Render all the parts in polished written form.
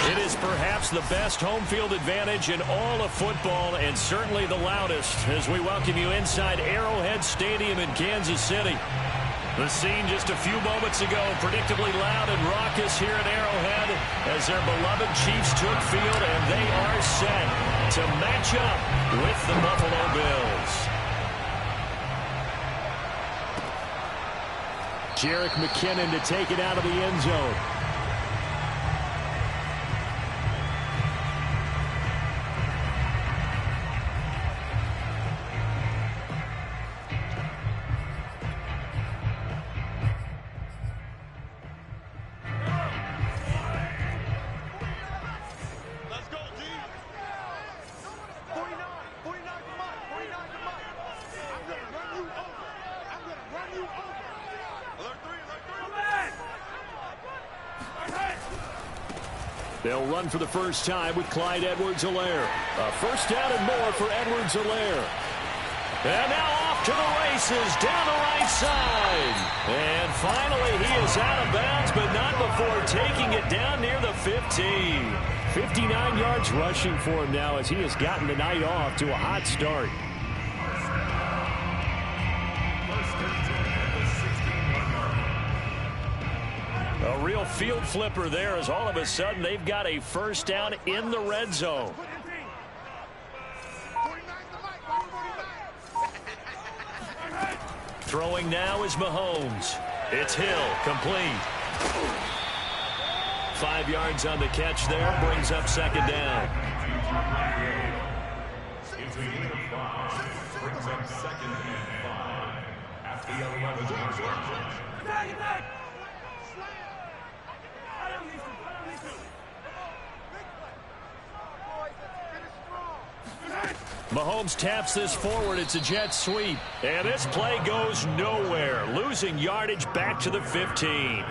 It is perhaps the best home field advantage in all of football, and certainly the loudest, as we welcome you inside Arrowhead Stadium in Kansas City. The scene just a few moments ago, predictably loud and raucous here at Arrowhead as their beloved Chiefs took field, and they are set to match up with the Buffalo Bills. Jerick McKinnon to take it out of the end zone. They'll run for the first time with Clyde Edwards-Helaire. A first down and more for Edwards-Helaire. And now off to the races down the right side. And finally he is out of bounds, but not before taking it down near the 15. 59 yards rushing for him now as he has gotten the night off to a hot start. A real field flipper there as all of a sudden they've got a first down in the red zone. Throwing now is Mahomes. It's Hill, complete. 5 yards on the catch there, brings up second down. Brings up second and 5 after the 11. Mahomes taps this forward. It's a jet sweep. And this play goes nowhere. Losing yardage back to the 15.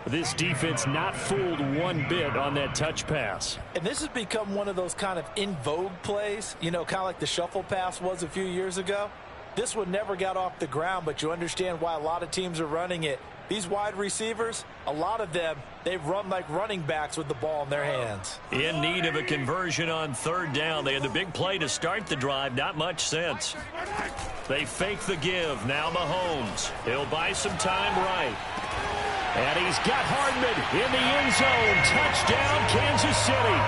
This defense not fooled one bit on that touch pass. And this has become one of those kind of in vogue plays, you know, kind of like the shuffle pass was a few years ago. This one never got off the ground, but you understand why a lot of teams are running it. These wide receivers, a lot of them, they run like running backs with the ball in their hands. In need of a conversion on third down. They had the big play to start the drive. Not much sense. They fake the give. Now Mahomes. He'll buy some time right. And he's got Hardman in the end zone. Touchdown, Kansas City.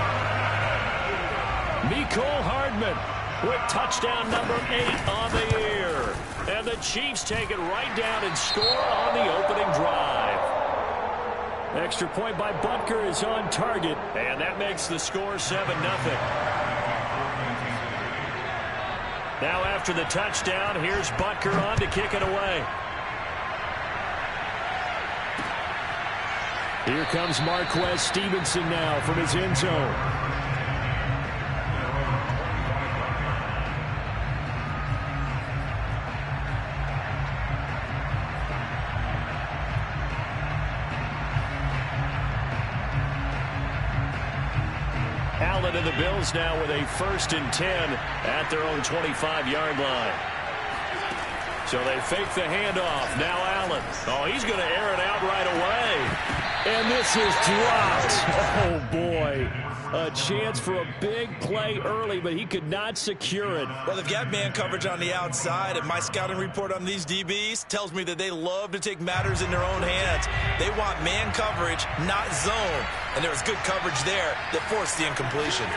Mecole Hardman with touchdown number 8 on the year. And the Chiefs take it right down and score on the opening drive. Extra point by Butker is on target, and that makes the score 7-0. Now after the touchdown, here's Butker on to kick it away. Here comes Marquez Stevenson now from his end zone. Allen and the Bills now with a 1st and 10 at their own 25-yard line. So they fake the handoff. Now Allen. Oh, he's going to air it out right away. And this is dropped. Oh, boy. A chance for a big play early, but he could not secure it. Well, they've got man coverage on the outside, and my scouting report on these DBs tells me that they love to take matters in their own hands. They want man coverage, not zone. And there was good coverage there that forced the incompletion.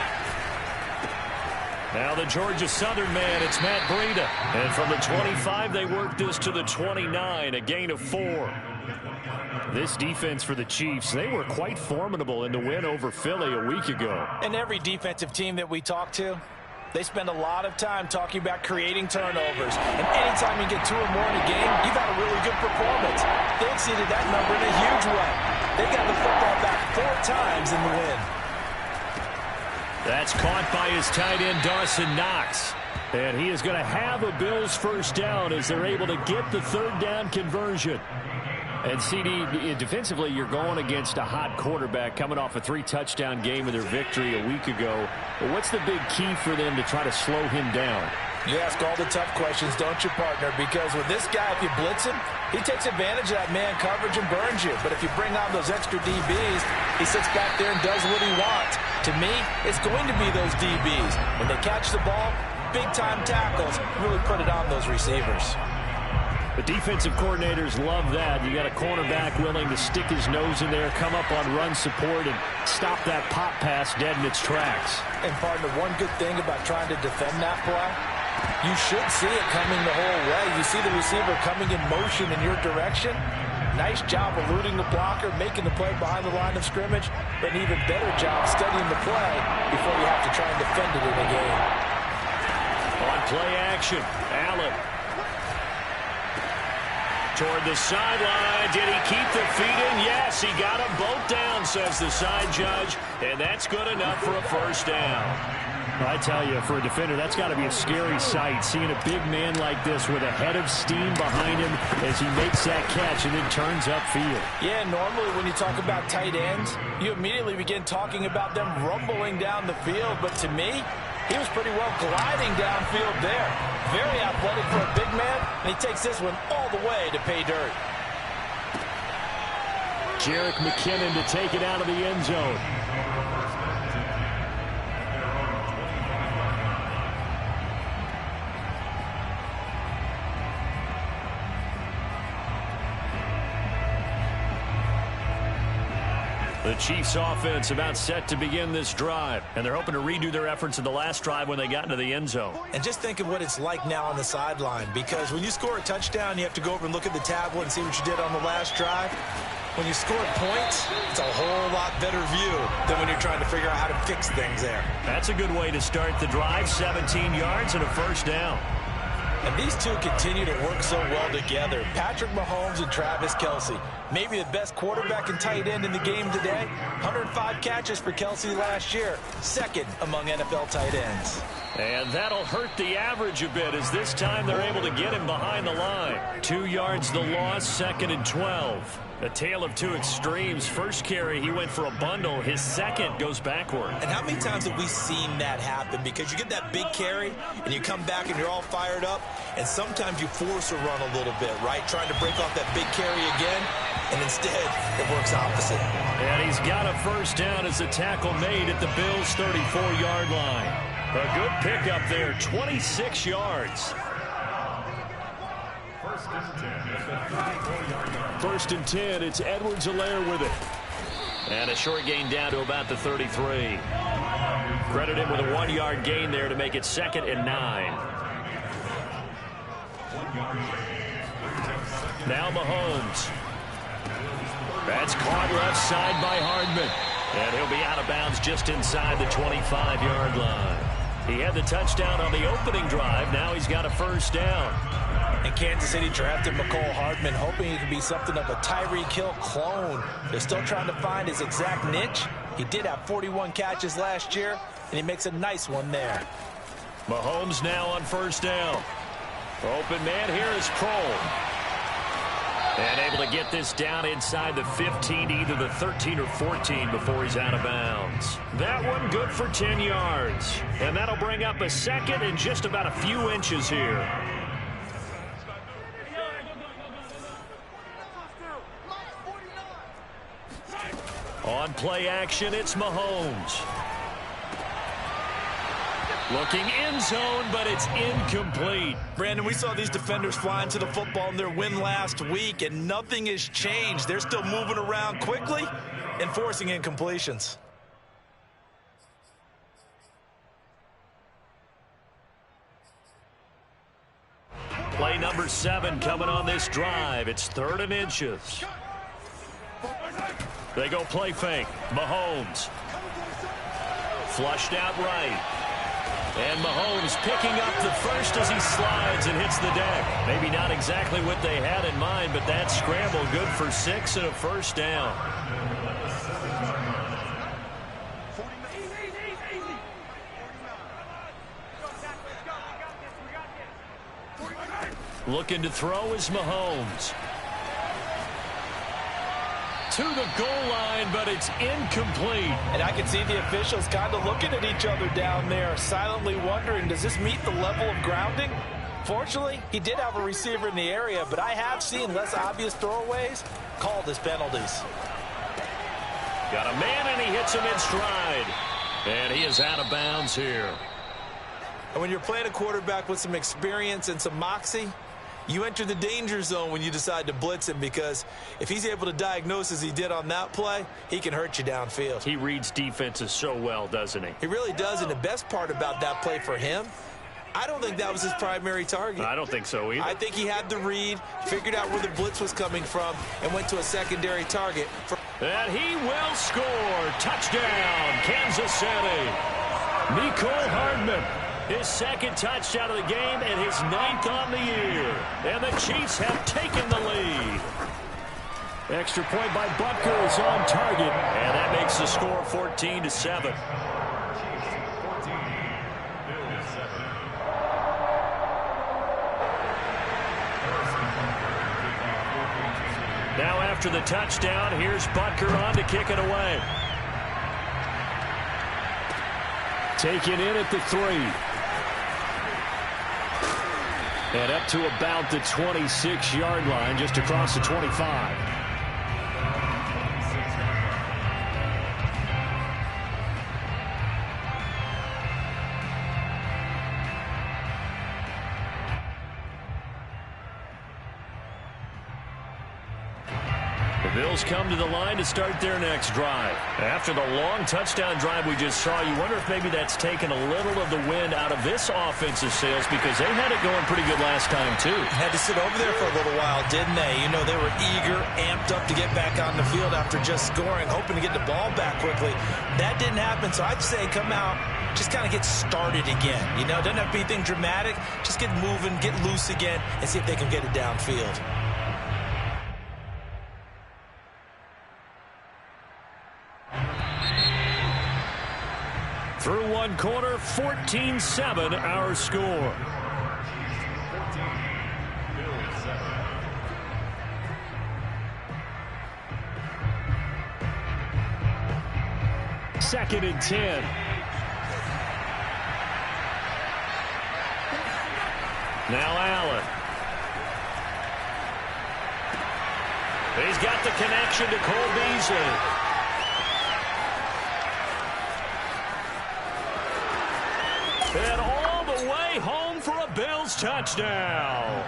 Now the Georgia Southern man, it's Matt Breida. And from the 25, they work this to the 29, a gain of 4. This defense for the Chiefs, they were quite formidable in the win over Philly a week ago. And every defensive team that we talk to, they spend a lot of time talking about creating turnovers. And anytime you get 2 or more in a game, you've had a really good performance. They exceeded that number in a huge way. They got the football back 4 times in the win. That's caught by his tight end, Dawson Knox. And he is going to have a Bills first down as they're able to get the 3rd down conversion. And CD, defensively, you're going against a hot quarterback coming off a 3-touchdown game of their victory a week ago. But what's the big key for them to try to slow him down? You ask all the tough questions, don't you, partner? Because with this guy, if you blitz him, he takes advantage of that man coverage and burns you. But if you bring on those extra DBs, he sits back there and does what he wants. To me, it's going to be those DBs. When they catch the ball, big-time tackles, really put it on those receivers. The defensive coordinators love that. You got a cornerback willing to stick his nose in there, come up on run support, and stop that pop pass dead in its tracks. And, partner, one good thing about trying to defend that play, you should see it coming the whole way. You see the receiver coming in motion in your direction. Nice job eluding the blocker, making the play behind the line of scrimmage, but an even better job studying the play before you have to try and defend it in a game. On play action, Allen. Toward the sideline. Did he keep the feet in? Yes, he got them both down, says the side judge, and that's good enough for a first down. I tell you, for a defender, that's got to be a scary sight, seeing a big man like this with a head of steam behind him as he makes that catch and then turns upfield. Yeah, normally when you talk about tight ends, you immediately begin talking about them rumbling down the field, but to me, he was pretty well gliding downfield there. Very athletic for a big man, and he takes this one all the way to pay dirt. Jerick McKinnon to take it out of the end zone. The Chiefs offense about set to begin this drive, and they're hoping to redo their efforts in the last drive when they got into the end zone. And just think of what it's like now on the sideline, because when you score a touchdown, you have to go over and look at the tablet and see what you did on the last drive. When you score points, it's a whole lot better view than when you're trying to figure out how to fix things there. That's a good way to start the drive, 17 yards and a first down. And these two continue to work so well together. Patrick Mahomes and Travis Kelce. Maybe the best quarterback and tight end in the game today. 105 catches for Kelce last year. Second among NFL tight ends. And that'll hurt the average a bit as this time they're able to get him behind the line. 2 yards the loss, 2nd and 12. A tale of two extremes. First carry, he went for a bundle. His second goes backward. And how many times have we seen that happen? Because you get that big carry, and you come back and you're all fired up, and sometimes you force a run a little bit, right? Trying to break off that big carry again, and instead it works opposite. And he's got a first down as the tackle made at the Bills' 34-yard line. A good pickup there, 26 yards. First and 10, it's Edwards-Helaire with it. And a short gain down to about the 33. Credit him with a 1-yard gain there to make it 2nd and 9. Now Mahomes. That's caught left side by Hardman. And he'll be out of bounds just inside the 25-yard line. He had the touchdown on the opening drive. Now he's got a first down. And Kansas City drafted McCole Hardman, hoping he could be something of a Tyreek Hill clone. They're still trying to find his exact niche. He did have 41 catches last year, and he makes a nice one there. Mahomes now on first down. Open man here is Kroll. And able to get this down inside the 15, either the 13 or 14 before he's out of bounds. That one good for 10 yards. And that'll bring up a second and just about a few inches here. On play action, it's Mahomes. Looking end zone, but it's incomplete. Brandon, we saw these defenders flying to the football in their win last week, and nothing has changed. They're still moving around quickly and forcing incompletions. Play number 7 coming on this drive. It's 3rd and inches. They go play fake. Mahomes. Flushed out right. And Mahomes picking up the first as he slides and hits the deck. Maybe not exactly what they had in mind, but that scramble good for 6 and a first down. Looking to throw is Mahomes. to the goal line, but it's incomplete. And I can see the officials kind of looking at each other down there, silently wondering, does this meet the level of grounding? Fortunately, he did have a receiver in the area, but I have seen less obvious throwaways called as penalties. Got a man, and he hits him in stride. And he is out of bounds here. And when you're playing a quarterback with some experience and some moxie, you enter the danger zone when you decide to blitz him, because if he's able to diagnose as he did on that play, he can hurt you downfield. He reads defenses so well, doesn't he? He really does, and the best part about that play for him, I don't think that was his primary target. I don't think so either. I think he had the read, figured out where the blitz was coming from, and went to a secondary target. And he will score. Touchdown, Kansas City. Mecole Hardman, his second touchdown of the game and his 9th on the year. And the Chiefs have taken the lead. Extra point by Butker is on target. And that makes the score 14-7. Now after the touchdown, here's Butker on to kick it away. Taken in at the 3. And up to about the 26-yard line, just across the 25. The Bills come to the line to start their next drive. After the long touchdown drive we just saw, you wonder if maybe that's taken a little of the wind out of this offensive sails, because they had it going pretty good last time, too. Had to sit over there for a little while, didn't they? You know, they were eager, amped up to get back on the field after just scoring, hoping to get the ball back quickly. That didn't happen, so I'd say come out, just kind of get started again. You know, doesn't have to be anything dramatic. Just get moving, get loose again, and see if they can get it downfield. Through one quarter, 14-7 our score. Second and 10. Now Allen. He's got the connection to Cole Beasley. And all the way home for a Bills touchdown.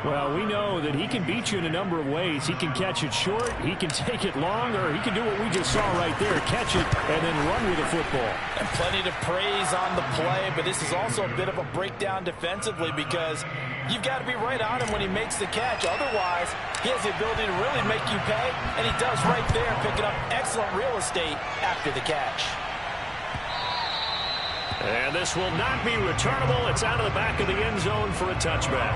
Well, we know that he can beat you in a number of ways. He can catch it short, he can take it long, or he can do what we just saw right there, catch it and then run with the football. And plenty to praise on the play, but this is also a bit of a breakdown defensively, because you've got to be right on him when he makes the catch. Otherwise, he has the ability to really make you pay, and he does right there, picking up excellent real estate after the catch. And this will not be returnable. It's out of the back of the end zone for a touchback.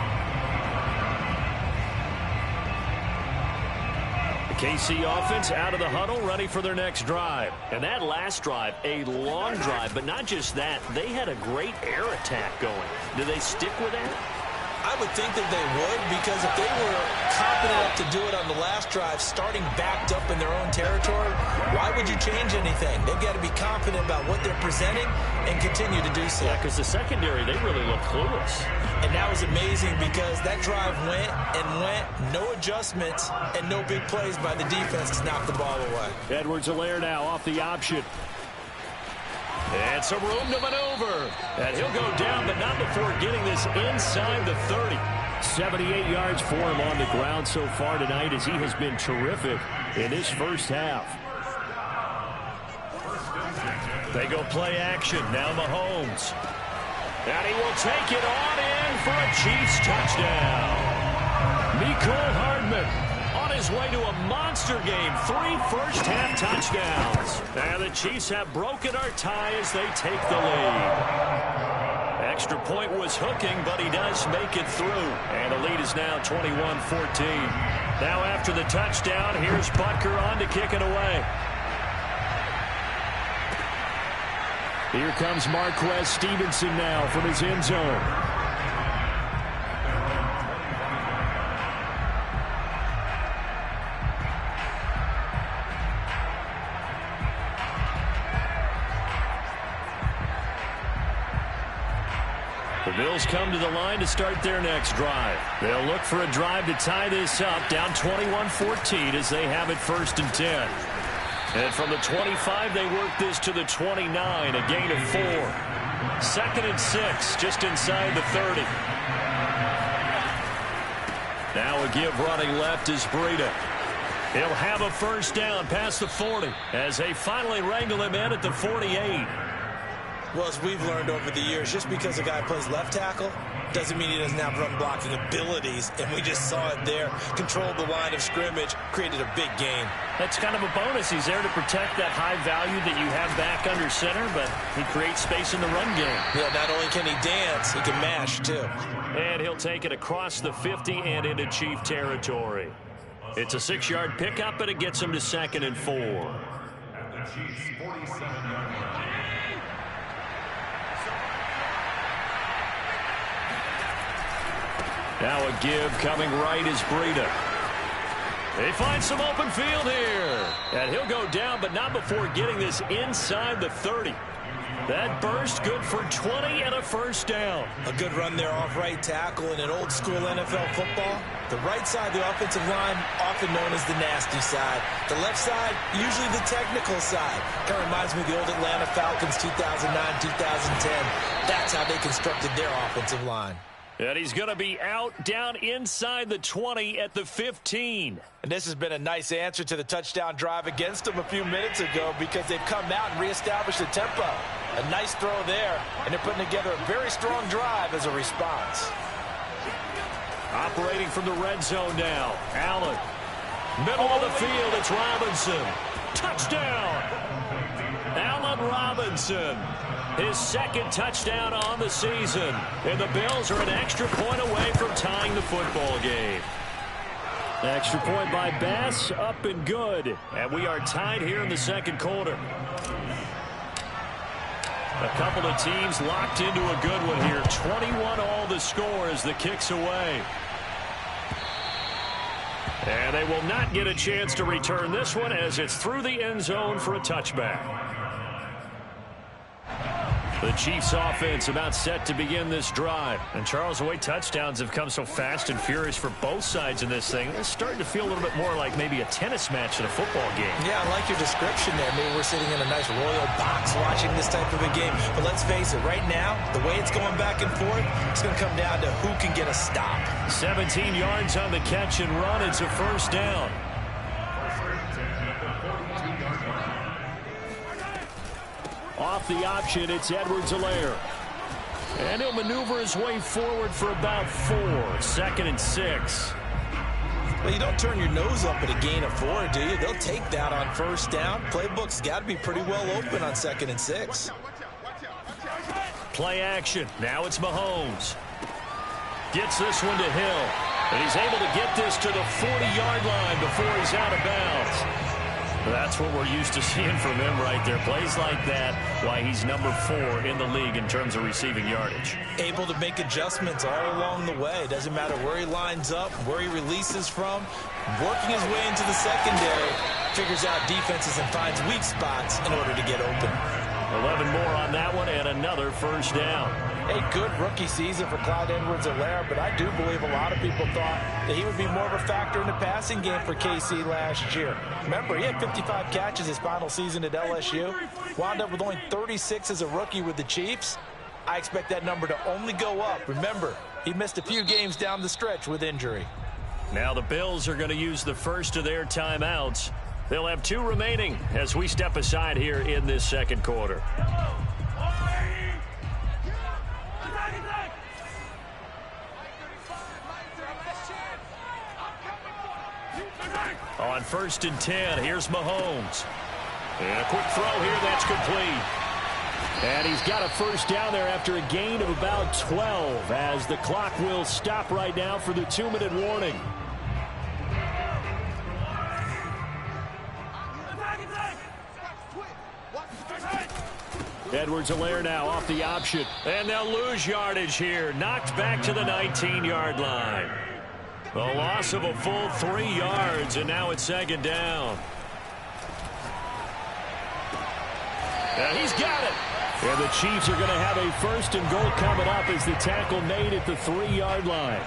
The KC offense out of the huddle, ready for their next drive. And that last drive, a long drive, but not just that. They had a great air attack going. Do they stick with that? I would think that they would, because if they were confident enough to do it on the last drive, starting backed up in their own territory, why would you change anything? They've got to be confident about what they're presenting and continue to do so. Yeah, because the secondary, they really look clueless. And that was amazing, because that drive went and went, no adjustments, and no big plays by the defense to knock the ball away. Edwards-Helaire now off the option. And some room to maneuver. And he'll go down, but not before getting this inside the 30. 78 yards for him on the ground so far tonight, as he has been terrific in this first half. They go play action. Now Mahomes. And he will take it on in for a Chiefs touchdown. Mecole Hardman on his way to a monster game. 3 first-half touchdowns. And the Chiefs have broken our tie as they take the lead. Extra point was hooking, but he does make it through. And the lead is now 21-14. Now after the touchdown, here's Butker on to kick it away. Here comes Marquez Stevenson now from his end zone. The Bills come to the line to start their next drive. They'll look for a drive to tie this up, down 21-14 as they have it 1st and 10. And from the 25, they work this to the 29, a gain of 4. 2nd and 6, just inside the 30. Now a give running left is Breida. He'll have a 1st down past the 40 as they finally wrangle him in at the 48. Well, as we've learned over the years, just because a guy plays left tackle doesn't mean he doesn't have run blocking abilities, and we just saw it there. Controlled the line of scrimmage, created a big gain. That's kind of a bonus. He's there to protect that high value that you have back under center, but he creates space in the run game. Yeah, not only can he dance, he can mash, too. And he'll take it across the 50 and into Chief territory. It's a 6-yard pickup, and it gets him to 2nd and 4. Now a give coming right is Breida. They find some open field here. And he'll go down, but not before getting this inside the 30. That burst good for 20 and a 1st down. A good run there off right tackle in an old school NFL football. The right side of the offensive line, often known as the nasty side. The left side, usually the technical side. Kind of reminds me of the old Atlanta Falcons 2009, 2010. That's how they constructed their offensive line. And he's going to be out down inside the 20 at the 15. And this has been a nice answer to the touchdown drive against them a few minutes ago because they've come out and reestablished the tempo. A nice throw there, and they're putting together a very strong drive as a response. Operating from the red zone now. Allen. Middle of the field, it's Robinson. Touchdown! Allen Robinson. His 2nd touchdown on the season. And the Bills are an extra point away from tying the football game. Extra point by Bass, up and good. And we are tied here in the 2nd quarter. A couple of teams locked into a good one here. 21 all the score as the kick's away. And they will not get a chance to return this one as it's through the end zone for a touchback. The Chiefs offense about set to begin this drive. And Charles, the way touchdowns have come so fast and furious for both sides in this thing, it's starting to feel a little bit more like maybe a tennis match than a football game. Yeah, I like your description there. Maybe we're sitting in a nice royal box watching this type of a game. But let's face it, right now, the way it's going back and forth, it's going to come down to who can get a stop. 17 yards on the catch and run. It's a 1st down. Off the option, it's Edwards-Helaire. And he'll maneuver his way forward for about 4. 2nd and 6. Well, you don't turn your nose up at a gain of 4, do you? They'll take that on 1st down. Playbook's got to be pretty well open on 2nd and 6. Play action. Now it's Mahomes. Gets this one to Hill. And he's able to get this to the 40-yard line before he's out of bounds. That's what we're used to seeing from him right there. Plays like that, why he's number 4 in the league in terms of receiving yardage. Able to make adjustments all along the way. Doesn't matter where he lines up, where he releases from. Working his way into the secondary, figures out defenses and finds weak spots in order to get open. 11 more on that one and another 1st down. A good rookie season for Clyde Edwards-Helaire, but I do believe a lot of people thought that he would be more of a factor in the passing game for KC last year. Remember, he had 55 catches his final season at LSU. Wound up with only 36 as a rookie with the Chiefs. I expect that number to only go up. Remember, he missed a few games down the stretch with injury. Now the Bills are going to use the first of their timeouts. They'll have 2 remaining as we step aside here in this 2nd quarter. On 1st and 10, here's Mahomes. And a quick throw here, that's complete. And he's got a 1st down there after a gain of about 12 as the clock will stop right now for the 2-minute warning. Edwards-Helaire now off the option. And they'll lose yardage here. Knocked back to the 19-yard line. The loss of a full 3 yards, and now it's 2nd down. And he's got it. And the Chiefs are going to have a 1st and goal coming up as the tackle made at the 3-yard line.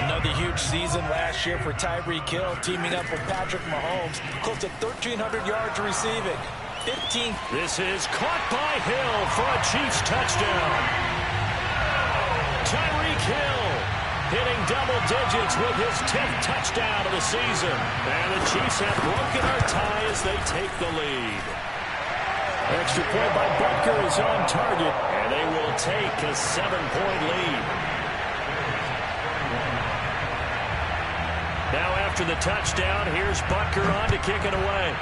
Another huge season last year for Tyreek Hill, teaming up with Patrick Mahomes. Close to 1,300 yards receiving. 15. This is caught by Hill for a Chiefs touchdown. Tyreek Hill hitting double digits with his 10th touchdown of the season. And the Chiefs have broken our tie as they take the lead. Extra point by Butker is on target, and they will take a 7-point lead. Now after the touchdown, here's Butker on to kick it away.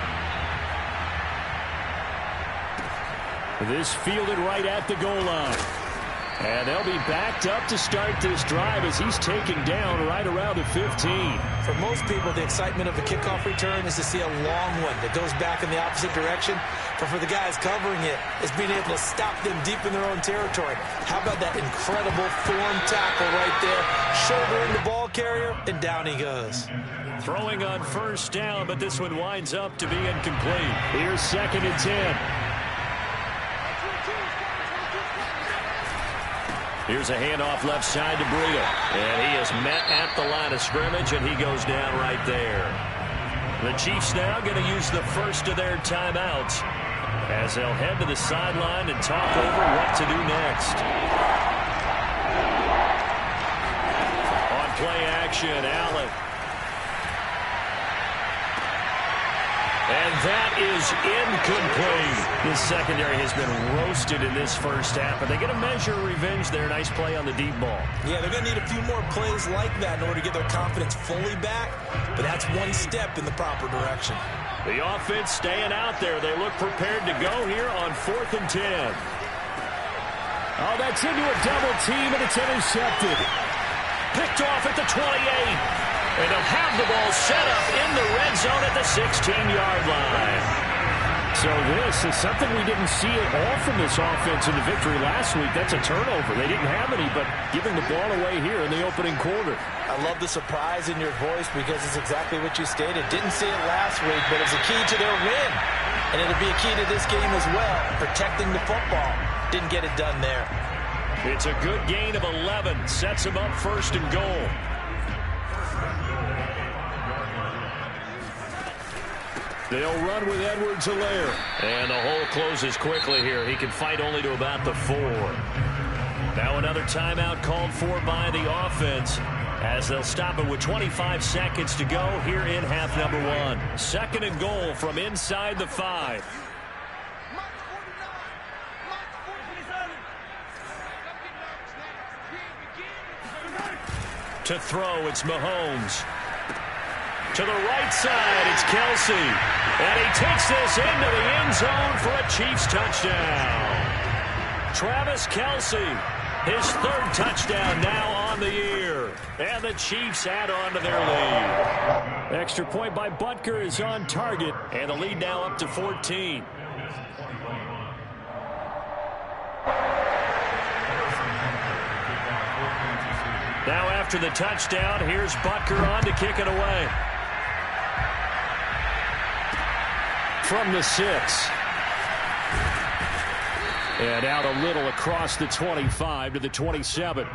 This fielded right at the goal line. And they'll be backed up to start this drive as he's taken down right around the 15. For most people, the excitement of the kickoff return is to see a long one that goes back in the opposite direction. But for the guys covering it, it's being able to stop them deep in their own territory. How about that incredible form tackle right there? Shouldering the ball carrier, and down he goes. Throwing on 1st down, but this one winds up to be incomplete. Here's 2nd and 10. Here's a handoff left side to Breida. And he is met at the line of scrimmage, and he goes down right there. The Chiefs now going to use the first of their timeouts as they'll head to the sideline and talk over what to do next. On play action, Allen. And that is incomplete. His secondary has been roasted in this first half, but they get a measure of revenge there. Nice play on the deep ball. Yeah, they're going to need a few more plays like that in order to get their confidence fully back, but that's one step in the proper direction. The offense staying out there. They look prepared to go here on 4th and 10. Oh, that's into a double team, and it's intercepted. Picked off at the 28. And they'll have the ball set up in the red zone at the 16-yard line. So this is something we didn't see at all from this offense in the victory last week. That's a turnover. They didn't have any, but giving the ball away here in the opening quarter. I love the surprise in your voice because it's exactly what you stated. Didn't see it last week, but it's a key to their win. And it'll be a key to this game as well, protecting the football. Didn't get it done there. It's a good gain of 11. Sets them up 1st and goal. They'll run with Edwards-Helaire. And the hole closes quickly here. He can fight only to about the 4. Now another timeout called for by the offense as they'll stop it with 25 seconds to go here in half number 1. 2nd and goal from inside the 5. To throw, it's Mahomes. To the right side, it's Kelsey. And he takes this into the end zone for a Chiefs touchdown. Travis Kelsey, his 3rd touchdown now on the year. And the Chiefs add on to their lead. Extra point by Butker is on target. And the lead now up to 14. Now after the touchdown, here's Butker on to kick it away. From the 6. And out a little across the 25 to the 27.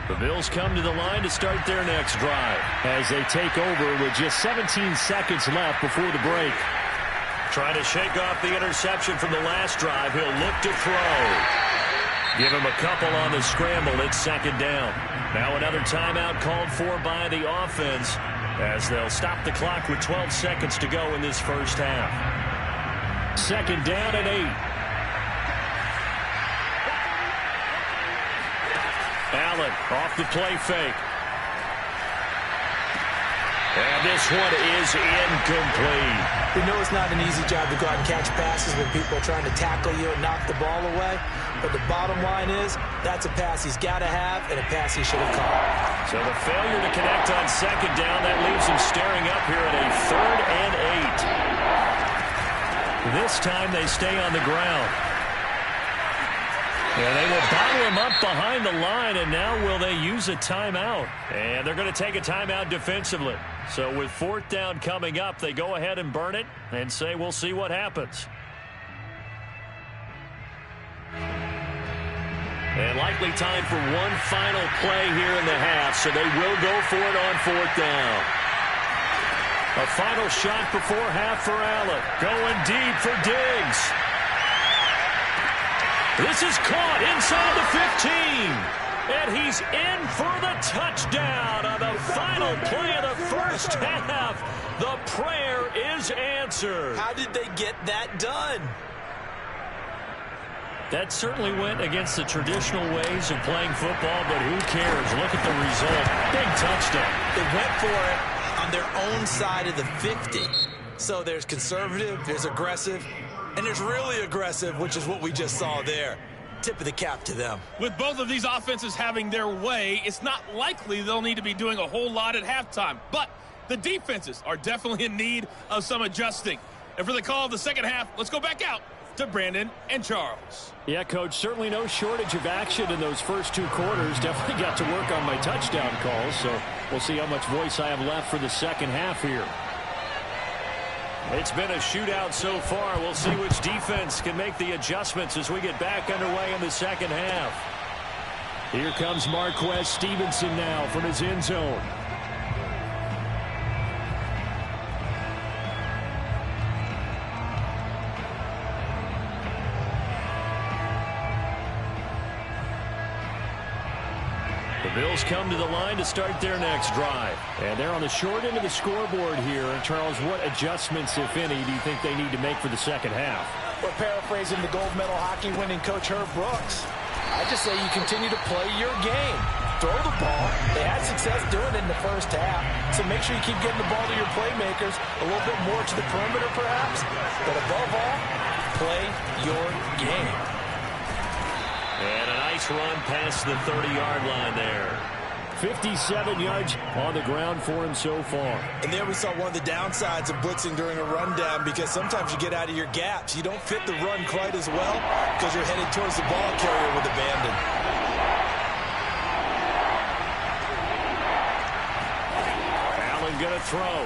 The Bills come to the line to start their next drive as they take over with just 17 seconds left before the break. Trying to shake off the interception from the last drive. He'll look to throw. Give him a couple on the scramble. It's 2nd down. Now another timeout called for by the offense as they'll stop the clock with 12 seconds to go in this first half. 2nd down and 8. Allen off the play fake. And this one is incomplete. We know it's not an easy job to go out and catch passes when people are trying to tackle you and knock the ball away. But the bottom line is, that's a pass he's got to have and a pass he should have caught. So the failure to connect on 2nd down, that leaves him staring up here at a 3rd and 8. This time they stay on the ground. Yeah, they will bottle him up behind the line, and now will they use a timeout? And they're going to take a timeout defensively. So with 4th down coming up, they go ahead and burn it and say we'll see what happens. And likely time for one final play here in the half, so they will go for it on 4th down. A final shot before half for Allen. Going deep for Diggs. This is caught inside the 15. And he's in for the touchdown on the final play of the first half. The prayer is answered. How did they get that done? That certainly went against the traditional ways of playing football, but who cares? Look at the result. Big touchdown. They went for it on their own side of the 50. So there's conservative, there's aggressive, and there's really aggressive, which is what we just saw there. Tip of the cap to them. With both of these offenses having their way, it's not likely they'll need to be doing a whole lot at halftime. But the defenses are definitely in need of some adjusting. And for the call of the second half, let's go back out to Brandon and Charles. Yeah, Coach, certainly no shortage of action in those first 2 quarters. Definitely got to work on my touchdown calls, so we'll see how much voice I have left for the second half here. It's been a shootout so far. We'll see which defense can make the adjustments as we get back underway in the second half. Here comes Marquez Stevenson now from his end zone. The Bills come to the line to start their next drive. And they're on the short end of the scoreboard here. And Charles, what adjustments, if any, do you think they need to make for the second half? We're paraphrasing the gold medal hockey winning coach Herb Brooks. I just say you continue to play your game. Throw the ball. They had success doing it in the first half. So make sure you keep getting the ball to your playmakers, a little bit more to the perimeter perhaps. But above all, play your game. And a nice run past the 30-yard line there. 57 yards on the ground for him so far. And there we saw one of the downsides of blitzing during a rundown, because sometimes you get out of your gaps. You don't fit the run quite as well because you're headed towards the ball carrier with abandon. Allen going to throw.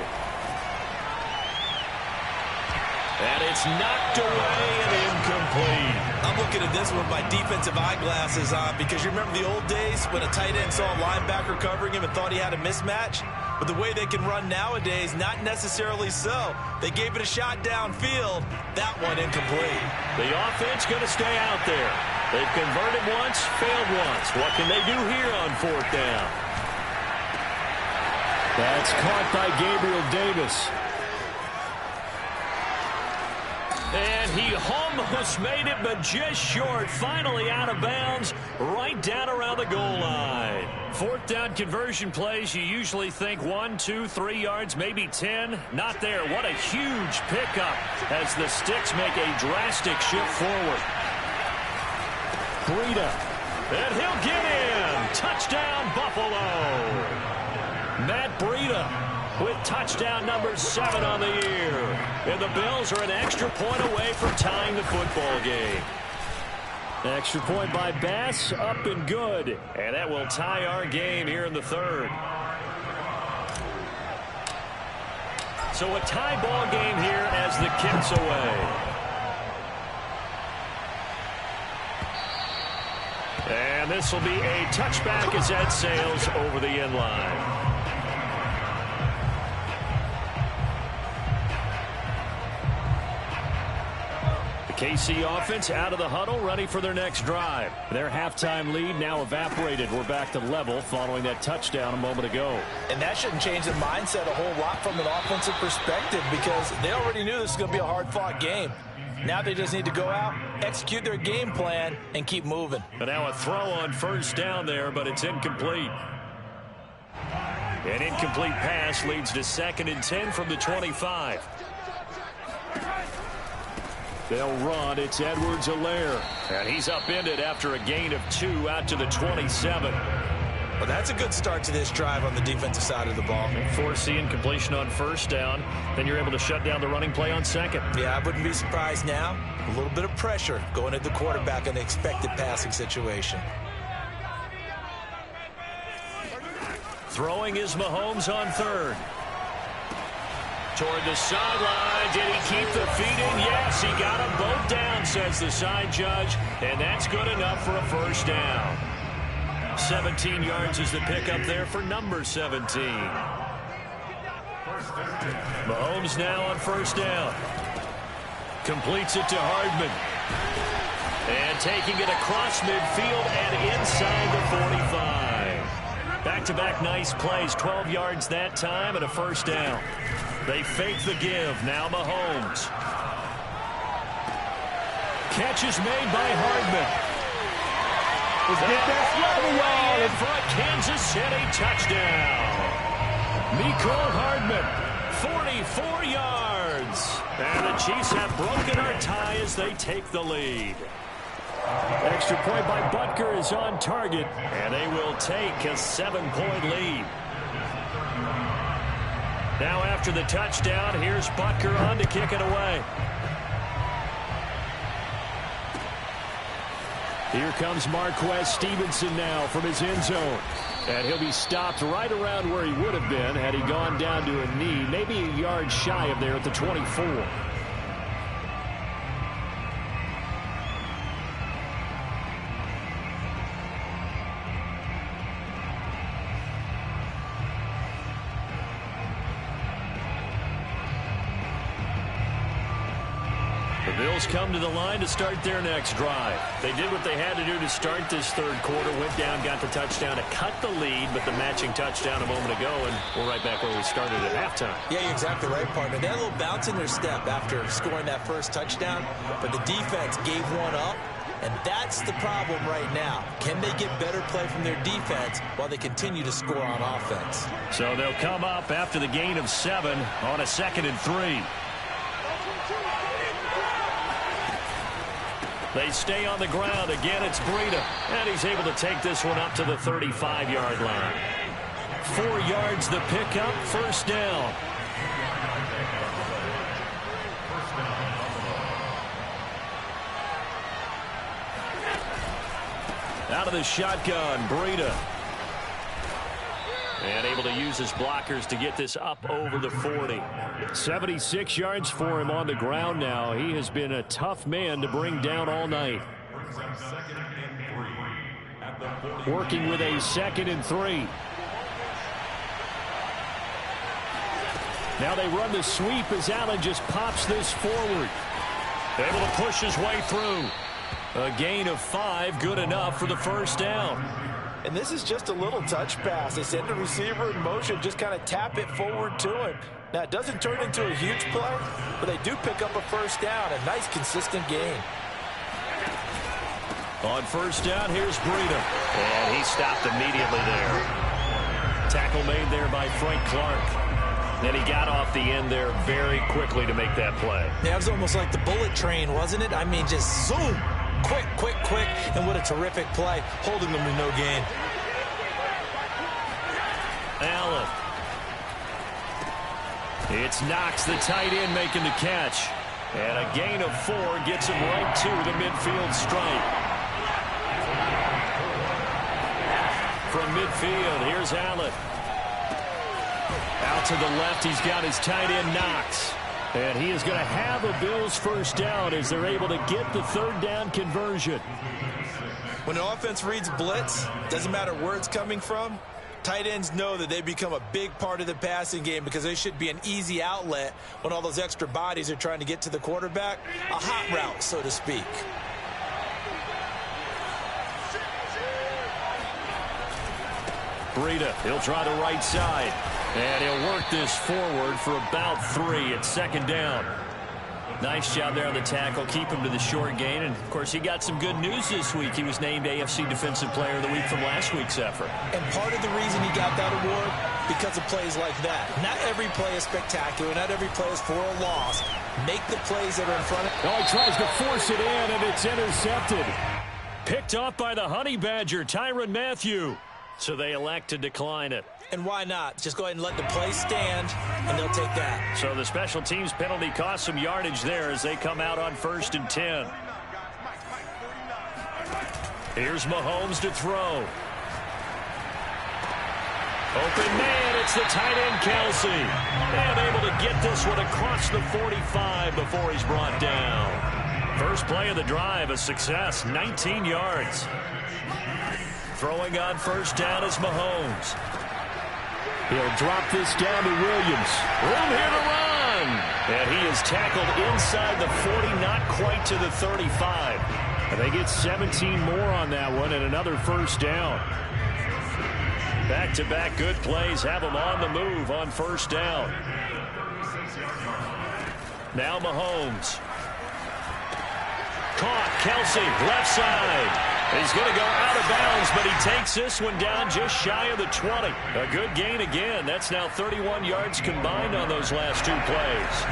And it's knocked away and incomplete. I'm looking at this with my defensive eyeglasses on, because you remember the old days when a tight end saw a linebacker covering him and thought he had a mismatch? But the way they can run nowadays, not necessarily so. They gave it a shot downfield. That one incomplete. The offense going to stay out there. They've converted once, failed once. What can they do here on 4th down? That's caught by Gabriel Davis. And he almost made it, but just short. Finally out of bounds, right down around the goal line. 4th down conversion plays, you usually think 1, 2, 3 yards, maybe 10. Not there. What a huge pickup as the Sticks make a drastic shift forward. Breida. And he'll get in. Touchdown, Buffalo. Matt Breida with touchdown number 7 on the year. And the Bills are an extra point away from tying the football game. Extra point by Bass, up and good. And that will tie our game here in the 3rd. So a tie ball game here as the kick's away. And this will be a touchback as that sails over the end line. KC offense out of the huddle, ready for their next drive. Their halftime lead now evaporated. We're back to level following that touchdown a moment ago. And that shouldn't change the mindset a whole lot from an offensive perspective, because they already knew this was going to be a hard-fought game. Now they just need to go out, execute their game plan, and keep moving. And now a throw on 1st down there, but it's incomplete. An incomplete pass leads to 2nd and 10 from the 25. They'll run. It's Edwards-Helaire. And he's upended after a gain of 2 out to the 27. Well, that's a good start to this drive on the defensive side of the ball. Foreseeing completion on first down. Then you're able to shut down the running play on second. Yeah, I wouldn't be surprised now. A little bit of pressure going at the quarterback in an expected passing situation. Throwing is Mahomes on third. Toward the sideline. Did he keep the feet in? Yes, he got them both down, says the side judge. And that's good enough for a first down. 17 yards is the pickup there for number 17. Mahomes now on first down. Completes it to Hardman. And taking it across midfield and inside the 45. Back-to-back nice plays. 12 yards that time and a first down. They fake the give. Now Mahomes. Catch is made by Hardman. Let's get that sweater, y'all. In front, Kansas City touchdown. Mecole Hardman, 44 yards. And the Chiefs have broken our tie as they take the lead. Extra point by Butker is on target, and they will take a 7-point lead. Now after the touchdown, here's Butker on to kick it away. Here comes Marquez Stevenson now from his end zone. And he'll be stopped right around where he would have been had he gone down to a knee, maybe a yard shy of there at the 24. The Bills come to the line to start their next drive. They did what they had to do to start this third quarter, went down, got the touchdown to cut the lead, but the matching touchdown a moment ago, and we're right back where we started at halftime. Yeah, you're exactly right, partner. They had a little bounce in their step after scoring that first touchdown, but the defense gave one up, and that's the problem right now. Can they get better play from their defense while they continue to score on offense? So they'll come up after the gain of 7 on a 2nd and 3. They stay on the ground. Again, it's Breida. And he's able to take this one up to the 35-yard line. 4 yards the pickup, first down. Out of the shotgun, Breida. And able to use his blockers to get this up over the 40. 76 yards for him on the ground now. He has been a tough man to bring down all night. Working with a 2nd and 3. Now they run the sweep as Allen just pops this forward. Able to push his way through. A gain of 5, good enough for the first down. And this is just a little touch pass. They send the receiver in motion, just kind of tap it forward to him. Now, it doesn't turn into a huge play, but they do pick up a first down. A nice, consistent gain. On first down, here's Breida. And he stopped immediately there. Tackle made there by Frank Clark. Then he got off the end there very quickly to make that play. Yeah, it was almost like the bullet train, wasn't it? I mean, just zoom. Quick, quick, quick, and what a terrific play, holding them to no gain. Allen. It's Knox, the tight end, making the catch. And a gain of 4 gets him right to the midfield stripe. From midfield, here's Allen. Out to the left, he's got his tight end, Knox. And he is going to have a Bills first down as they're able to get the third down conversion. When an offense reads blitz, doesn't matter where it's coming from, tight ends know that they become a big part of the passing game because they should be an easy outlet when all those extra bodies are trying to get to the quarterback. A hot route, so to speak. Breida, he'll try the right side. And he'll work this forward for about 3 at 2nd down. Nice job there on the tackle. Keep him to the short gain. And, of course, he got some good news this week. He was named AFC Defensive Player of the Week from last week's effort. And part of the reason he got that award, because of plays like that. Not every play is spectacular. Not every play is for a loss. Make the plays that are in front of him. Oh, he tries to force it in, and it's intercepted. Picked off by the Honey Badger, Tyrann Mathieu. So they elect to decline it. And why not? Just go ahead and let the play stand, and they'll take that. So the special teams penalty cost some yardage there as they come out on 1st and 10. Here's Mahomes to throw. Open man, it's the tight end, Kelsey. And able to get this one across the 45 before he's brought down. First play of the drive, a success, 19 yards. Throwing on 1st down is Mahomes. He'll drop this down to Williams. Room here to run. And he is tackled inside the 40, not quite to the 35. And they get 17 more on that one and another 1st down. Back-to-back good plays have them on the move on 1st down. Now Mahomes. Caught, Kelsey, left side. He's going to go out of bounds, but he takes this one down just shy of the 20. A good gain again. That's now 31 yards combined on those last 2 plays.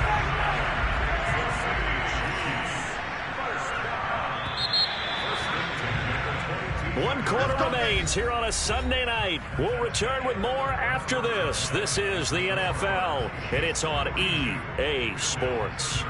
One quarter remains here on a Sunday night. We'll return with more after this. This is the NFL, and it's on EA Sports.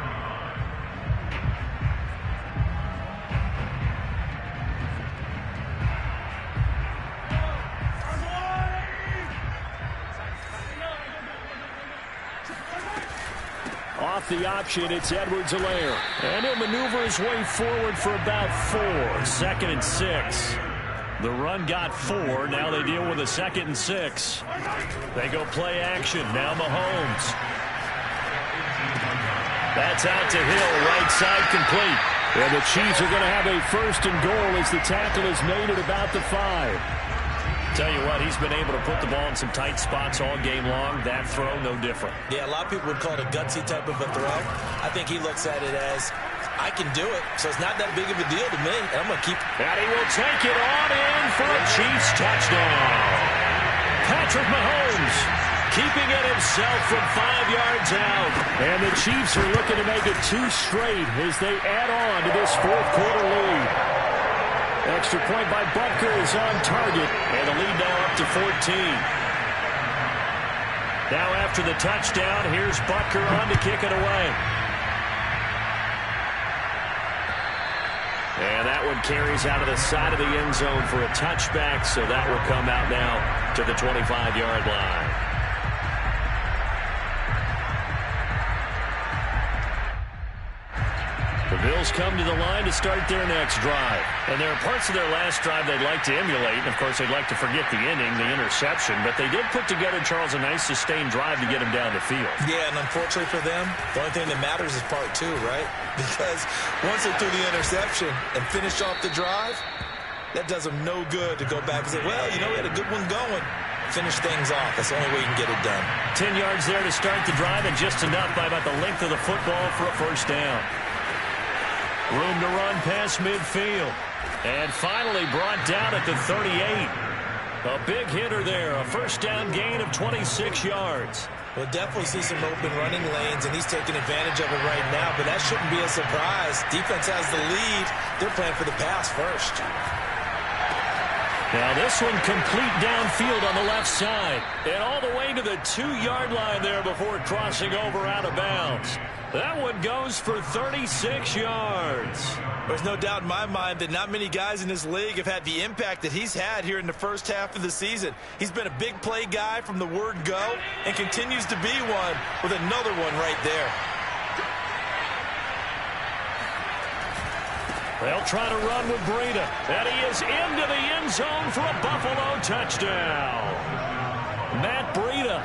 Off the option, it's Edwards-Helaire. And he'll maneuver his way forward for about 4. 2nd and 6. The run got 4. Now they deal with a 2nd and 6. They go play action. Now Mahomes. That's out to Hill. Right side complete. And the Chiefs are going to have a 1st and goal as the tackle is made at about the 5. Tell you what, he's been able to put the ball in some tight spots all game long. That throw, no different. Yeah, a lot of people would call it a gutsy type of a throw. I think he looks at it as, I can do it, so it's not that big of a deal to me. And I'm going to keep. And he will take it on in for a Chiefs touchdown. Patrick Mahomes keeping it himself from 5 yards out. And the Chiefs are looking to make it 2 straight as they add on to this 4th quarter lead. Extra point by Butker is on target, and the lead now up to 14. Now after the touchdown, here's Butker on to kick it away. And that one carries out of the side of the end zone for a touchback, so that will come out now to the 25-yard line. The Bills come to the line to start their next drive. And there are parts of their last drive they'd like to emulate. And, of course, they'd like to forget the inning, the interception. But they did put together, Charles, a nice sustained drive to get him down the field. Yeah, and unfortunately for them, the only thing that matters is part 2, right? Because once they threw the interception and finished off the drive, that does them no good to go back and say, well, you know, we had a good one going. Finish things off. That's the only way you can get it done. 10 yards there to start the drive, and just enough by about the length of the football for a 1st down. Room to run past midfield. And finally brought down at the 38. A big hitter there. A 1st down gain of 26 yards. We'll definitely see some open running lanes, and he's taking advantage of it right now. But that shouldn't be a surprise. Defense has the lead. They're playing for the pass first. Now this one complete downfield on the left side. And all the way to the 2-yard line there before crossing over out of bounds. That one goes for 36 yards. There's no doubt in my mind that not many guys in this league have had the impact that he's had here in the first half of the season. He's been a big play guy from the word go and continues to be one with another one right there. They'll try to run with Breida. And he is into the end zone for a Buffalo touchdown. Matt Breida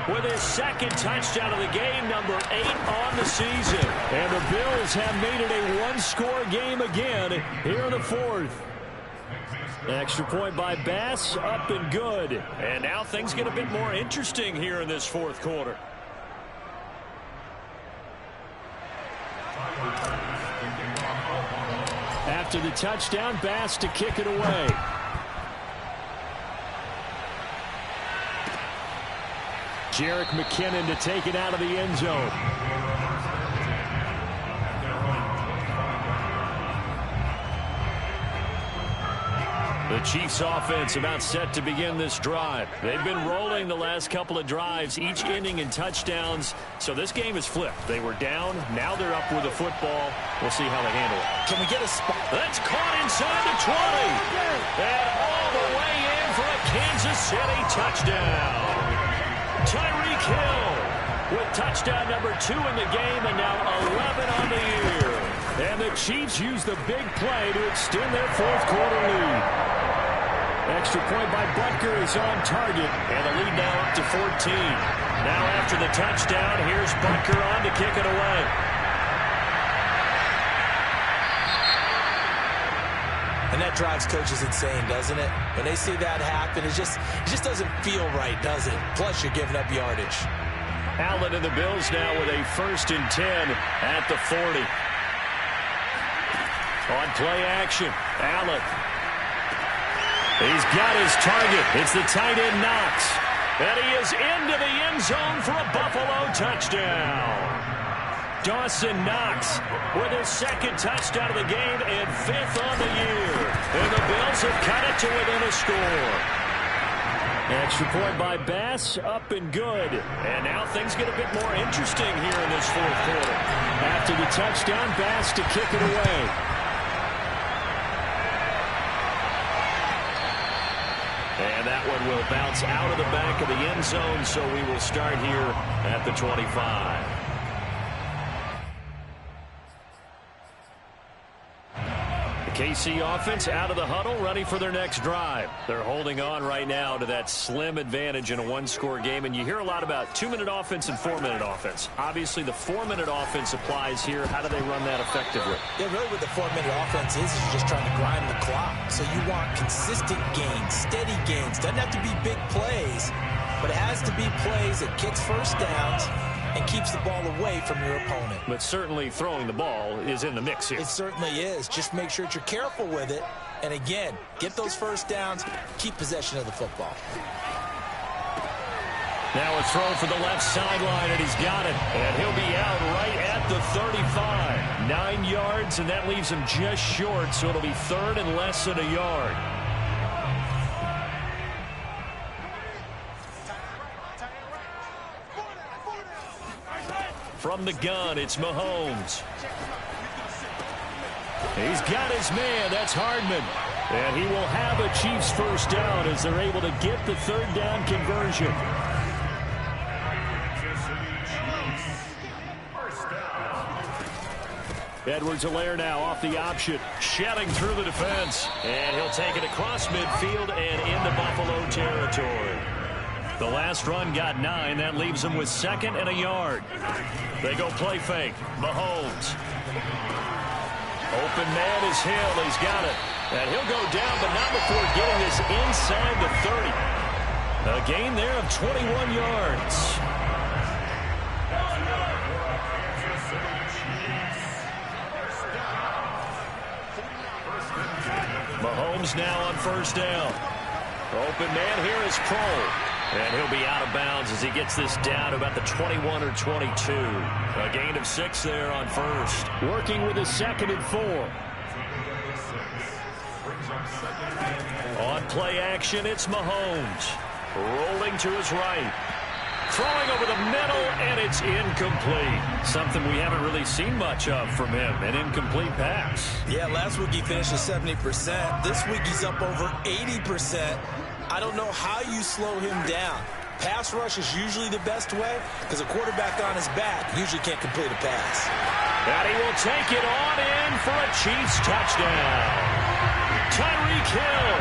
with his 2nd touchdown of the game, number 8 on the season. And the Bills have made it a 1-score game again here in the 4th. Extra point by Bass, up and good. And now things get a bit more interesting here in this 4th quarter. After the touchdown, Bass to kick it away. Jerick McKinnon to take it out of the end zone. The Chiefs offense about set to begin this drive. They've been rolling the last couple of drives, each ending in touchdowns. So this game is flipped. They were down. Now they're up with the football. We'll see how they handle it. Can we get a spot? That's caught inside the 20. And all the way in for a Kansas City touchdown. Tyreek Hill with touchdown number 2 in the game and now 11 on the year. And the Chiefs use the big play to extend their fourth quarter lead. Extra point by Butker is on target, and the lead now up to 14. Now after the touchdown, here's Butker on to kick it away. And that drives coaches insane, doesn't it? When they see that happen, it just doesn't feel right, does it? Plus, you're giving up yardage. Allen and the Bills now with a 1st and 10 at the 40. On play action, Allen. He's got his target. It's the tight end Knox. And he is into the end zone for a Buffalo touchdown. Dawson Knox with his 2nd touchdown of the game and 5th on the year. And the Bills have cut it to within a score. Extra point by Bass, up and good. And now things get a bit more interesting here in this fourth quarter. After the touchdown, Bass to kick it away. And that one will bounce out of the back of the end zone, so we will start here at the 25. The KC offense out of the huddle, ready for their next drive. They're holding on right now to that slim advantage in a one-score game, and you hear a lot about 2-minute offense and 4-minute offense. Obviously, the 4-minute offense applies here. How do they run that effectively? Yeah, really what the 4-minute offense is you're just trying to grind the clock. So you want consistent gains, steady gains. Doesn't have to be big plays, but it has to be plays that gets first downs and keeps the ball away from your opponent. But certainly throwing the ball is in the mix here. It certainly is. Just make sure that you're careful with it. And again, get those first downs, keep possession of the football. Now a throw for the left sideline, and he's got it. And he'll be out right at the 35. 9 yards, and that leaves him just short, so it'll be 3rd and less than a yard. From the gun, it's Mahomes. He's got his man. That's Hardman. And he will have a Chiefs first down as they're able to get the 3rd down conversion. Edwards-Helaire now off the option, shelling through the defense. And he'll take it across midfield and into Buffalo territory. The last run got 9. That leaves him with 2nd and a yard. They go play fake. Mahomes. Open man is Hill. He's got it. And he'll go down, but not before getting this inside the 30. A gain there of 21 yards. Mahomes now on first down. Open man here is Kroll. And he'll be out of bounds as he gets this down to about the 21 or 22. A gain of 6 there on first. Working with a 2nd and 4. On play action, it's Mahomes. Rolling to his right. Throwing over the middle, and it's incomplete. Something we haven't really seen much of from him, an incomplete pass. Yeah, last week he finished at 70%. This week he's up over 80%. I don't know how you slow him down. Pass rush is usually the best way because a quarterback on his back usually can't complete a pass. And he will take it on in for a Chiefs touchdown. Tyreek Hill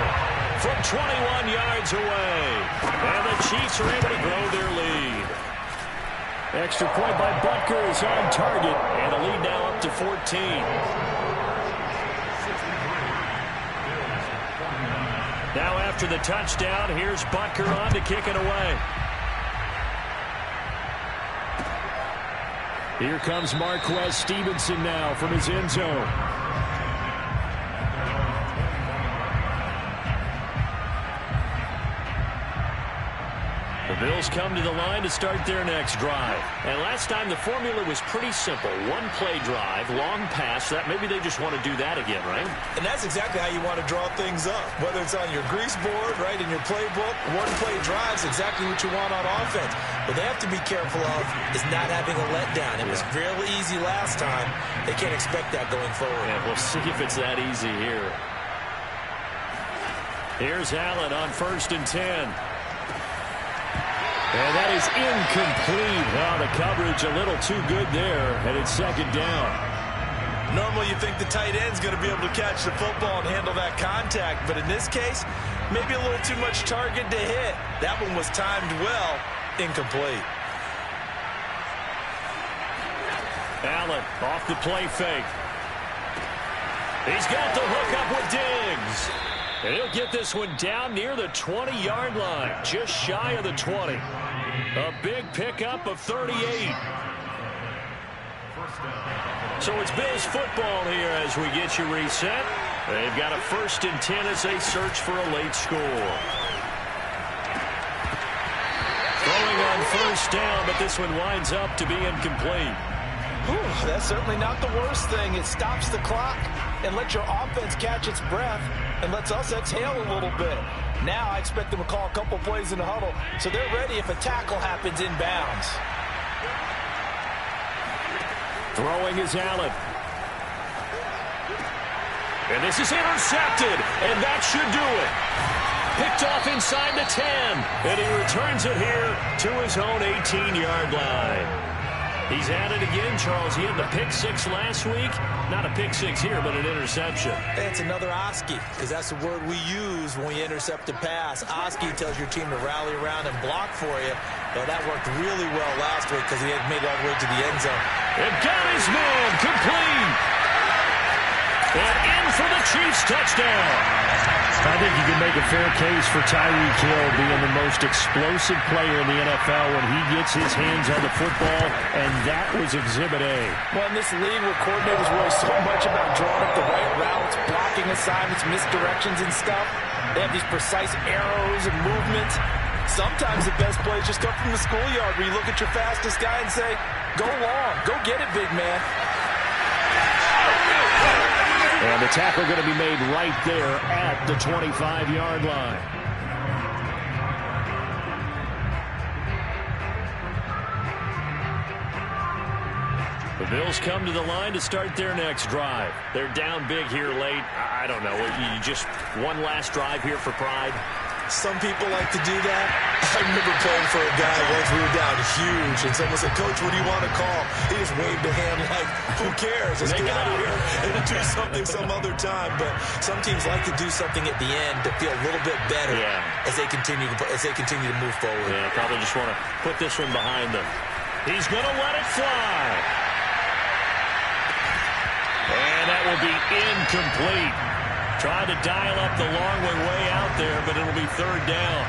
from 21 yards away. And the Chiefs are able to grow their lead. Extra point by Butker is on target. And the lead now up to 14. Now after the touchdown, here's Butker on to kick it away. Here comes Marquez Stevenson now from his end zone. The Bills come to the line to start their next drive. And last time the formula was pretty simple. One-play drive, long pass. That maybe they just want to do that again, right? And that's exactly how you want to draw things up. Whether it's on your grease board, right, in your playbook, one-play drive is exactly what you want on offense. What they have to be careful of is not having a letdown. It was fairly easy last time. They can't expect that going forward. Yeah, we'll see if it's that easy here. Here's Allen on 1st and 10. And that is incomplete. Well, the coverage a little too good there, and it's 2nd down. Normally you think the tight end's going to be able to catch the football and handle that contact, but in this case, maybe a little too much target to hit. That one was timed well, incomplete. Allen off the play fake. He's got the hook up with Diggs. And he'll get this one down near the 20-yard line, just shy of the 20. A big pickup of 38. So it's Bills football here as we get you reset. They've got a 1st and 10 as they search for a late score. Throwing on 1st down, but this one winds up to be incomplete. Whew, that's certainly not the worst thing. It stops the clock and lets your offense catch its breath and lets us exhale a little bit. Now I expect them to call a couple plays in the huddle so they're ready if a tackle happens inbounds. Throwing is Allen. And this is intercepted, and that should do it. Picked off inside the 10, and he returns it here to his own 18-yard line. He's at it again, Charles. He had the pick 6 last week. Not a pick 6 here, but an interception. It's another Oski, because that's the word we use when we intercept a pass. Oski tells your team to rally around and block for you. Well, that worked really well last week because he had made it all the way to the end zone. And got his man complete. And in for the Chiefs touchdown. I think you can make a fair case for Tyreek Hill being the most explosive player in the NFL when he gets his hands on the football, and that was Exhibit A. Well, in this league where coordinators worry so much about drawing up the right routes, blocking assignments, misdirections and stuff, they have these precise arrows and movements. Sometimes the best plays just come from the schoolyard where you look at your fastest guy and say, go long, go get it, big man. And the tackle going to be made right there at the 25-yard line. The Bills come to the line to start their next drive. They're down big here late. I don't know. You just one last drive here for pride. Some people like to do that. I remember playing for a guy once we were down huge, and someone said, Coach, what do you want to call? He just waved a hand like, who cares? Let's get out of here and do something some other time. But some teams like to do something at the end to feel a little bit better as they continue to move forward. Yeah, probably just want to put this one behind them. He's going to let it fly. And that will be incomplete. Trying to dial up the long way out there, but it'll be 3rd down.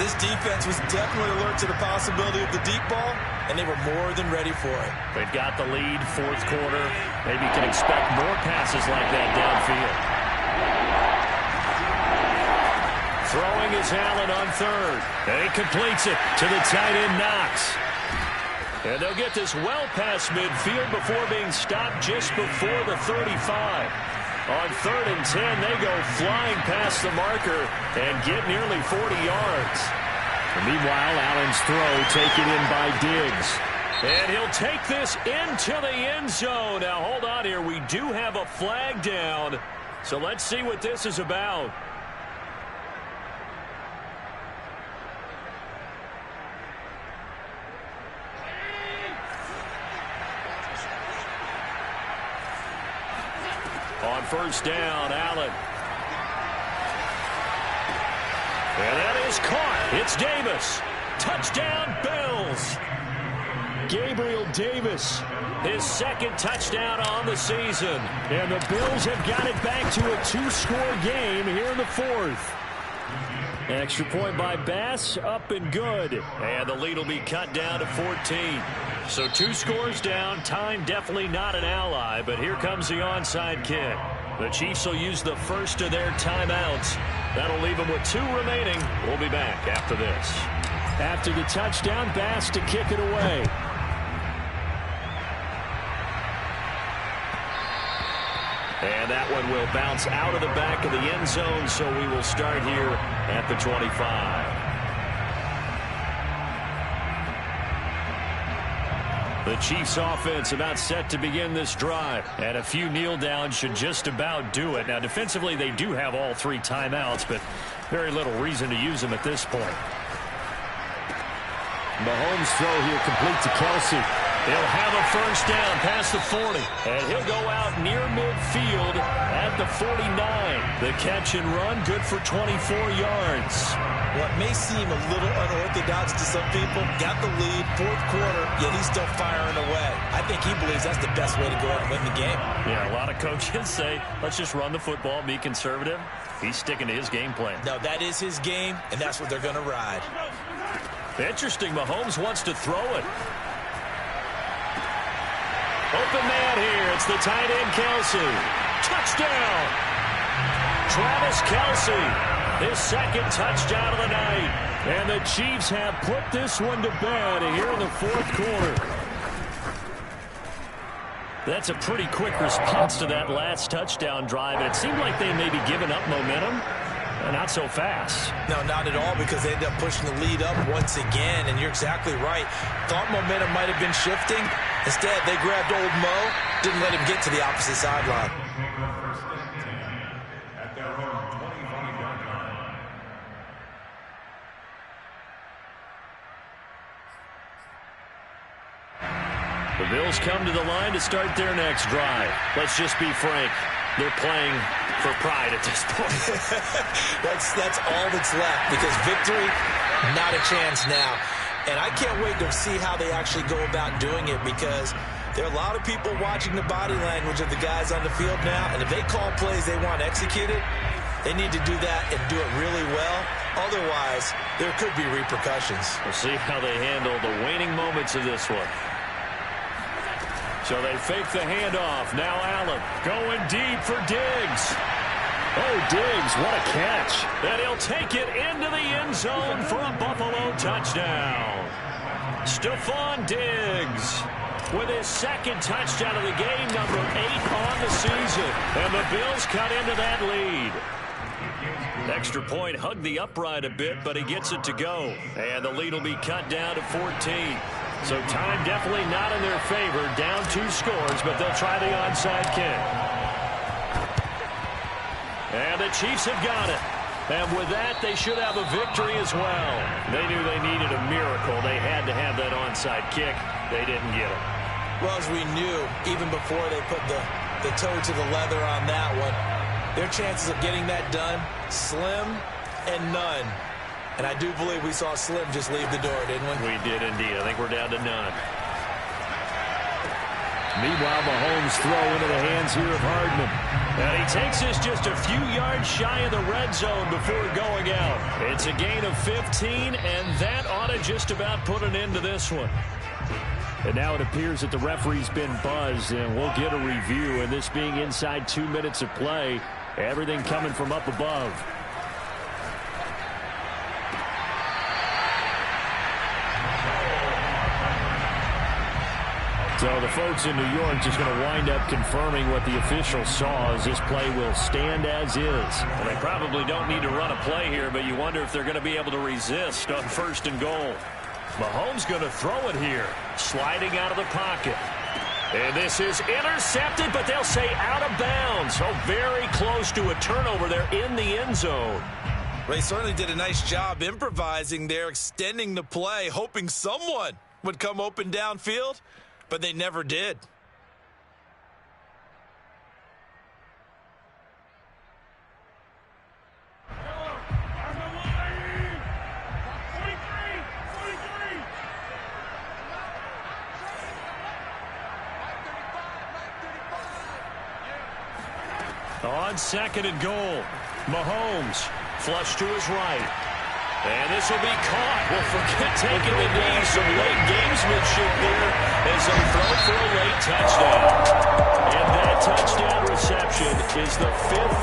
This defense was definitely alert to the possibility of the deep ball, and they were more than ready for it. They've got the lead, 4th quarter. Maybe you can expect more passes like that downfield. Throwing is Allen on 3rd. And he completes it to the tight end Knox. And they'll get this well past midfield before being stopped just before the 35. On 3rd and 10, they go flying past the marker and get nearly 40 yards. And meanwhile, Allen's throw taken in by Diggs. And he'll take this into the end zone. Now, hold on here. We do have a flag down. So let's see what this is about. On 1st down, Allen. And that is caught. It's Davis. Touchdown, Bills. Gabriel Davis. His 2nd touchdown on the season. And the Bills have got it back to a 2-score game here in the 4th. Extra point by Bass, up and good. And the lead will be cut down to 14. So 2 scores down. Time definitely not an ally, but here comes the onside kick. The Chiefs will use the first of their timeouts. That'll leave them with 2 remaining. We'll be back after this. After the touchdown, Bass to kick it away. And that one will bounce out of the back of the end zone, so we will start here at the 25. The Chiefs offense about set to begin this drive. And a few kneel downs should just about do it. Now, defensively, they do have all 3 timeouts, but very little reason to use them at this point. Mahomes' throw here complete to Kelsey. He'll have a first down past the 40. And he'll go out near midfield at the 49. The catch and run, good for 24 yards. What may seem a little unorthodox to some people, got the lead, 4th quarter, yet he's still firing away. I think he believes that's the best way to go out and win the game. Yeah, a lot of coaches say, let's just run the football, be conservative. He's sticking to his game plan. No, that is his game, and that's what they're going to ride. Interesting, Mahomes wants to throw it. Open man here. It's the tight end, Kelsey. Touchdown! Travis Kelsey, his 2nd touchdown of the night. And the Chiefs have put this one to bed here in the 4th quarter. That's a pretty quick response to that last touchdown drive. And it seemed like they may be giving up momentum. Not so fast. No, not at all, because they ended up pushing the lead up once again, and you're exactly right. Thought momentum might have been shifting. Instead, they grabbed old Mo, didn't let him get to the opposite sideline. The Bills come to the line to start their next drive. Let's just be frank. They're playing for pride at this point. That's all that's left, because victory, not a chance now. And I can't wait to see how they actually go about doing it, because there are a lot of people watching the body language of the guys on the field now, and if they call plays they want executed, they need to do that and do it really well. Otherwise, there could be repercussions. We'll see how they handle the waning moments of this one. So they fake the handoff. Now Allen going deep for Diggs. Oh, Diggs, what a catch. And he'll take it into the end zone for a Buffalo touchdown. Stephon Diggs with his 2nd touchdown of the game, number 8 on the season. And the Bills cut into that lead. Extra point hugged the upright a bit, but he gets it to go. And the lead will be cut down to 14. So time definitely not in their favor. Down 2 scores, but they'll try the onside kick. And the Chiefs have got it. And with that, they should have a victory as well. They knew they needed a miracle. They had to have that onside kick. They didn't get it. Well, as we knew, even before they put the toe to the leather on that one, their chances of getting that done, slim and none. And I do believe we saw Slim just leave the door, didn't we? We did indeed. I think we're down to none. Meanwhile, Mahomes' throw into the hands here of Hardman. And he takes us just a few yards shy of the red zone before going out. It's a gain of 15, and that ought to just about put an end to this one. And now it appears that the referee's been buzzed, and we'll get a review. And this being inside 2 minutes of play, everything coming from up above. So the folks in New York just going to wind up confirming what the officials saw, as this play will stand as is. Well, they probably don't need to run a play here, but you wonder if they're going to be able to resist on 1st and goal. Mahomes going to throw it here, sliding out of the pocket. And this is intercepted, but they'll say out of bounds. So very close to a turnover there in the end zone. They certainly did a nice job improvising there, extending the play, hoping someone would come open downfield. But they never did. On 2nd and goal, Mahomes flush to his right. And this will be caught. Well, forget taking the knee. Some late gamesmanship there as they throw for a late touchdown. And that touchdown reception is the 5th